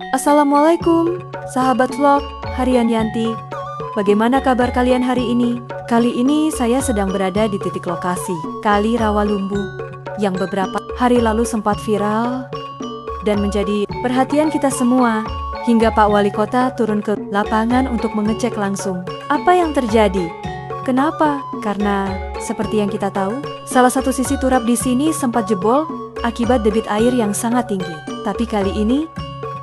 Assalamualaikum, sahabat vlog harian Yanti. Bagaimana kabar kalian hari ini? Kali ini saya sedang berada di titik lokasi Kali Rawalumbu yang beberapa hari lalu sempat viral dan menjadi perhatian kita semua hingga Pak Wali Kota turun ke lapangan untuk mengecek langsung apa yang terjadi. Kenapa? Karena seperti yang kita tahu, salah satu sisi turap di sini sempat jebol akibat debit air yang sangat tinggi. Tapi kali ini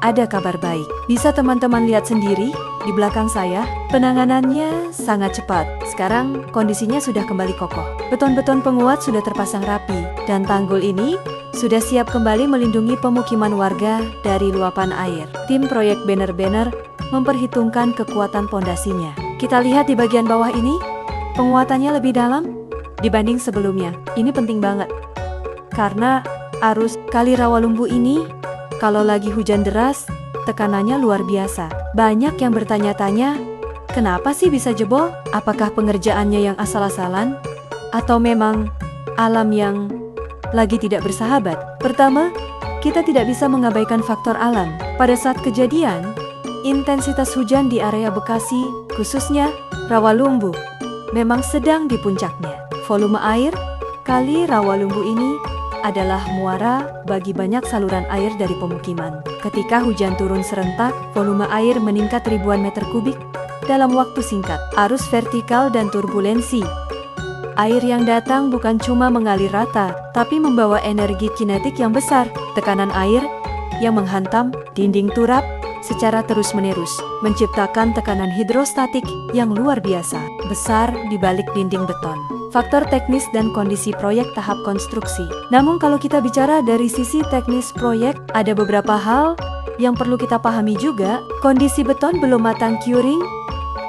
ada kabar baik. Bisa teman-teman lihat sendiri di belakang saya, penanganannya sangat cepat. Sekarang kondisinya sudah kembali kokoh. Beton-beton penguat sudah terpasang rapi dan tanggul ini sudah siap kembali melindungi pemukiman warga dari luapan air. Tim proyek banner-banner memperhitungkan kekuatan pondasinya. Kita lihat di bagian bawah ini, penguatannya lebih dalam dibanding sebelumnya. Ini penting banget karena arus Kali Rawalumbu ini kalau lagi hujan deras, tekanannya luar biasa. Banyak yang bertanya-tanya, kenapa sih bisa jebol? Apakah pengerjaannya yang asal-asalan? Atau memang alam yang lagi tidak bersahabat? Pertama, kita tidak bisa mengabaikan faktor alam. Pada saat kejadian, intensitas hujan di area Bekasi, khususnya Rawalumbu, memang sedang di puncaknya. Volume air Kali Rawalumbu ini adalah muara bagi banyak saluran air dari pemukiman. Ketika hujan turun serentak, volume air meningkat ribuan meter kubik dalam waktu singkat. Arus vertikal dan turbulensi. Air yang datang bukan cuma mengalir rata, tapi membawa energi kinetik yang besar. Tekanan air yang menghantam dinding turap secara terus-menerus, menciptakan tekanan hidrostatik yang luar biasa, besar di balik dinding beton. Faktor teknis dan kondisi proyek tahap konstruksi. Namun kalau kita bicara dari sisi teknis proyek, ada beberapa hal yang perlu kita pahami juga. Kondisi beton belum matang curing.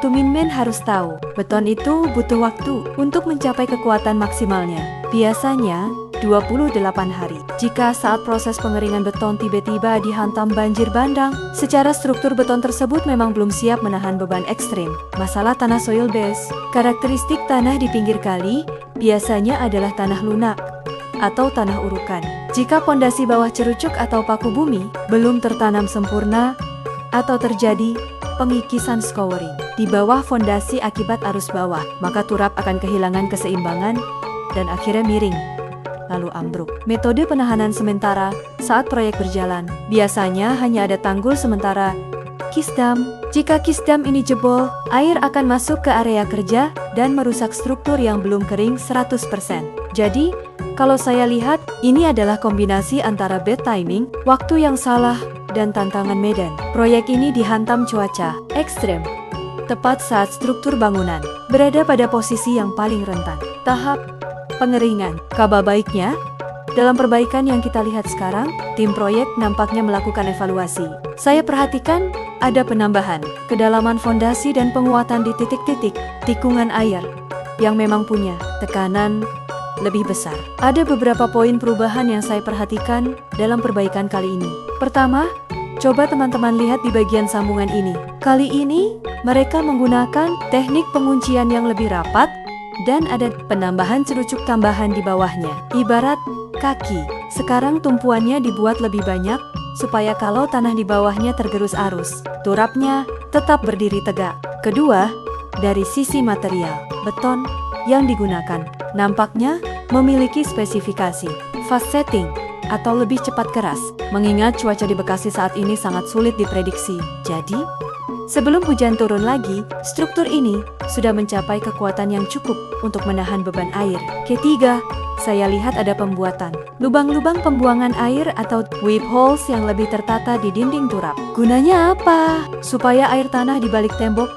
Tuminmen harus tahu, beton itu butuh waktu untuk mencapai kekuatan maksimalnya. Biasanya 28 hari. Jika saat proses pengeringan beton tiba-tiba dihantam banjir bandang, secara struktur beton tersebut memang belum siap menahan beban ekstrim. Masalah tanah soil base. Karakteristik tanah di pinggir kali biasanya adalah tanah lunak atau tanah urukan. Jika pondasi bawah cerucuk atau paku bumi belum tertanam sempurna atau terjadi pengikisan scouring di bawah fondasi akibat arus bawah, maka turap akan kehilangan keseimbangan dan akhirnya miring lalu ambruk. Metode penahanan sementara saat proyek berjalan. Biasanya hanya ada tanggul sementara kisdam. Jika kisdam ini jebol, air akan masuk ke area kerja dan merusak struktur yang belum kering 100%. Jadi, kalau saya lihat, ini adalah kombinasi antara bad timing, waktu yang salah, dan tantangan medan. Proyek ini dihantam cuaca ekstrem tepat saat struktur bangunan berada pada posisi yang paling rentan. Tahap pengeringan. Kabar baiknya, dalam perbaikan yang kita lihat sekarang, tim proyek nampaknya melakukan evaluasi. Saya perhatikan ada penambahan kedalaman fondasi dan penguatan di titik-titik tikungan air yang memang punya tekanan lebih besar. Ada beberapa poin perubahan yang saya perhatikan dalam perbaikan kali ini. Pertama, coba teman-teman lihat di bagian sambungan ini. Kali ini mereka menggunakan teknik penguncian yang lebih rapat dan ada penambahan cerucuk tambahan di bawahnya. Ibarat kaki, sekarang tumpuannya dibuat lebih banyak supaya kalau tanah di bawahnya tergerus arus, turapnya tetap berdiri tegak. Kedua, dari sisi material, beton yang digunakan nampaknya memiliki spesifikasi fast setting atau lebih cepat keras, mengingat cuaca di Bekasi saat ini sangat sulit diprediksi. Jadi, sebelum hujan turun lagi, struktur ini sudah mencapai kekuatan yang cukup untuk menahan beban air. Ketiga, saya lihat ada pembuatan lubang-lubang pembuangan air atau weep holes yang lebih tertata di dinding turap. Gunanya apa? Supaya air tanah di balik tembok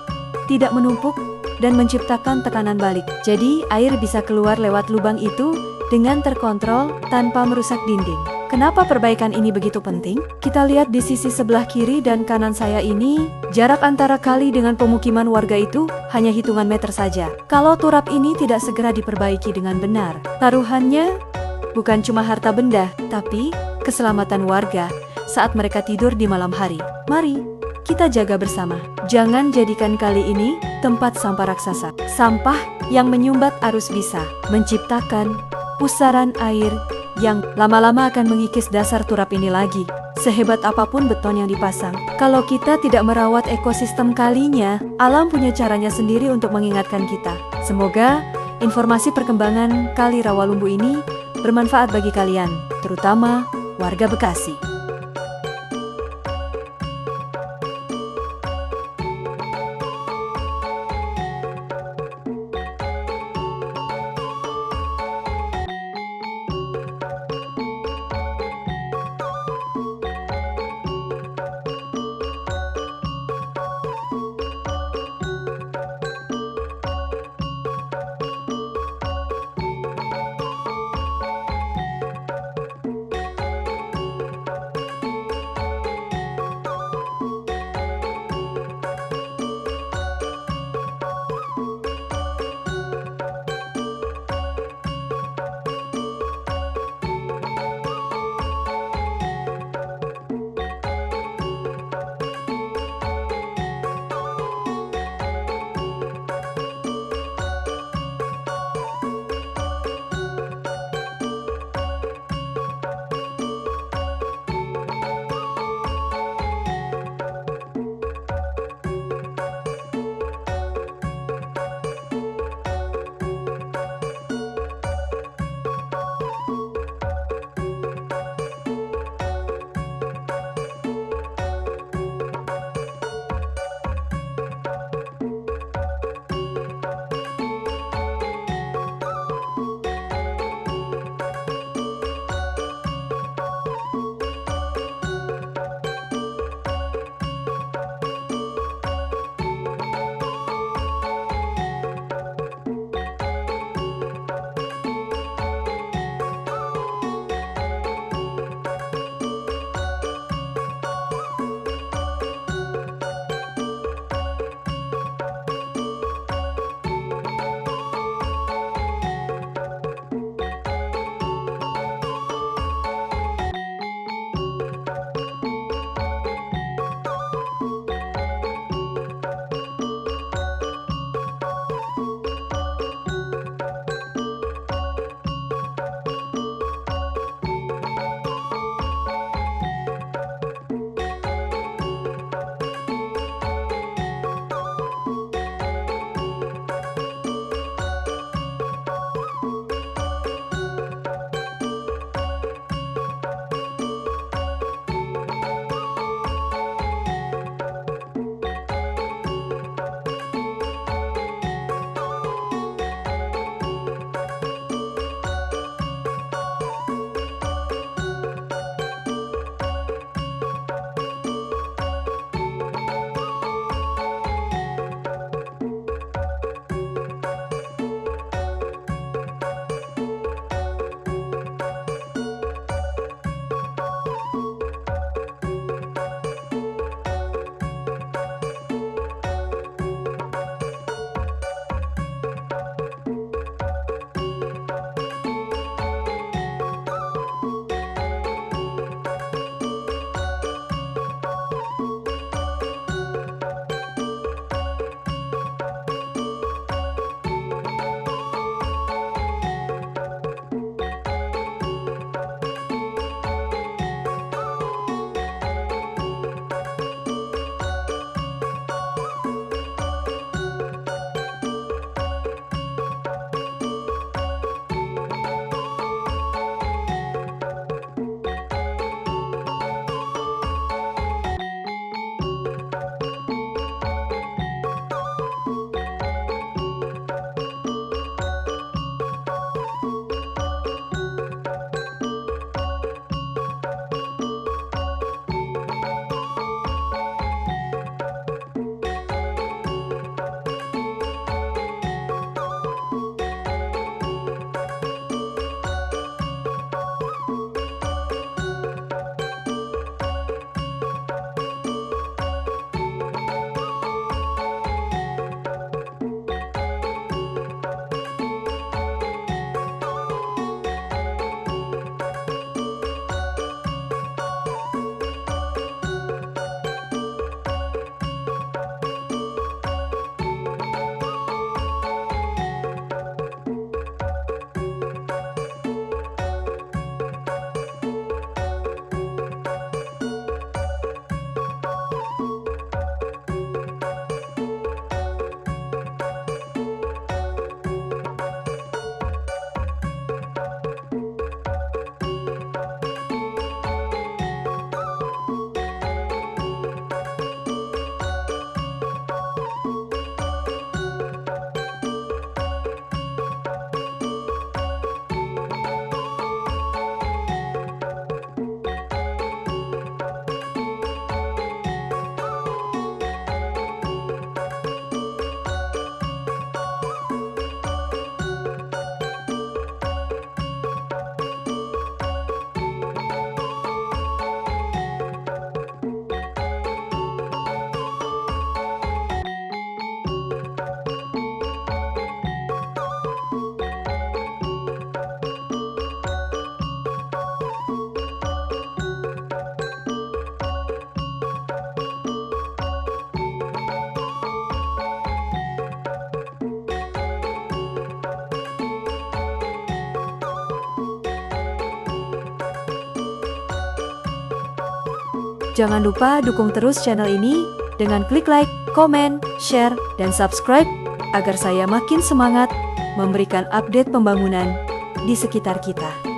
tidak menumpuk dan menciptakan tekanan balik. Jadi, air bisa keluar lewat lubang itu dengan terkontrol tanpa merusak dinding. Kenapa perbaikan ini begitu penting? Kita lihat di sisi sebelah kiri dan kanan saya ini, jarak antara kali dengan pemukiman warga itu hanya hitungan meter saja. Kalau turap ini tidak segera diperbaiki dengan benar, taruhannya bukan cuma harta benda, tapi keselamatan warga saat mereka tidur di malam hari. Mari kita jaga bersama. Jangan jadikan kali ini tempat sampah raksasa. Sampah yang menyumbat arus bisa menciptakan pusaran air yang lama-lama akan mengikis dasar turap ini lagi. Sehebat apapun beton yang dipasang, kalau kita tidak merawat ekosistem kalinya, alam punya caranya sendiri untuk mengingatkan kita. Semoga informasi perkembangan Kali Rawalumbu ini bermanfaat bagi kalian, terutama warga Bekasi. Jangan lupa dukung terus channel ini dengan klik like, komen, share, dan subscribe agar saya makin semangat memberikan update pembangunan di sekitar kita.